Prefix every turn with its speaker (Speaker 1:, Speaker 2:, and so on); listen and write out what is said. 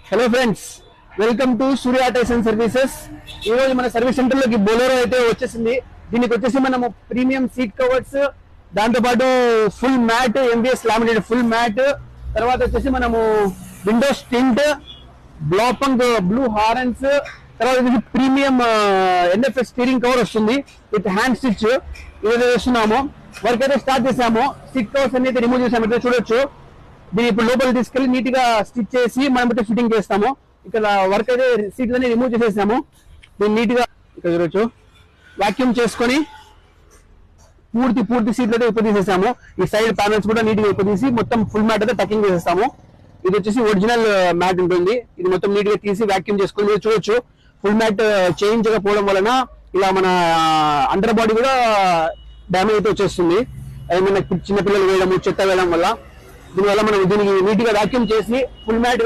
Speaker 1: Hello friends, welcome to Surya tyres and services. ఈ రోజు మన సర్వీస్ సెంటర్ లోకి బొలెరో అయితే వచ్చేసింది. దీనికి వచ్చేసి మనము ప్రీమియం సీట్ కవర్స్, దాంతో పాటు full mat, MBS laminated full mat, తర్వాత వచ్చేసి మనము windows tint, Blaupunkt blue horns, తర్వాత ఇది ప్రీమియం ఎన్ఎఫ్ఎస్ స్టీరింగ్ కవర్ వస్తుంది విత్ హ్యాండ్ స్టిచ్. ఇదైతే చేస్తున్నాము. వర్క్ అయితే స్టార్ట్ చేసాము. సీట్ కవర్స్ అన్ని రిమూవ్ చేసాము. అయితే చూడొచ్చు. దీన్ని ఇప్పుడు లోపల తీసుకెళ్లి నీట్ గా స్టిచ్ చేసి మనం అయితే ఫిట్టింగ్ చేస్తాము. ఇక్కడ వర్క్ అయితే సీట్లన్నీ రిమూవ్ చేసేసాము. దీన్ని నీట్ గా ఇక్కడ చూడొచ్చు. వాక్యూమ్ చేసుకొని పూర్తి సీట్లు అయితే ఇప్పుడు తీసేసాము. ఈ సైడ్ ప్యానల్స్ కూడా నీట్ గా ఇప్పుడు తీసి మొత్తం ఫుల్ మ్యాట్ అయితే టకింగ్ చేసేస్తాము. ఇది వచ్చేసి ఒరిజినల్ మ్యాట్ ఉంటుంది. ఇది మొత్తం నీట్ గా తీసి వాక్యూమ్ చేసుకొని మీరు చూడొచ్చు. ఫుల్ మ్యాట్ చేయించకపోవడం వలన ఇలా మన అండర్ బాడీ కూడా డ్యామేజ్ అయితే వచ్చేస్తుంది. ఏమైనా చిన్న పిల్లలు వేయడం, చెత్త వేయడం వల్ల. దీనివల్ల మనం దీనికి నీట్ గా వాక్యూమ్ చేసి ఫుల్ మ్యాట్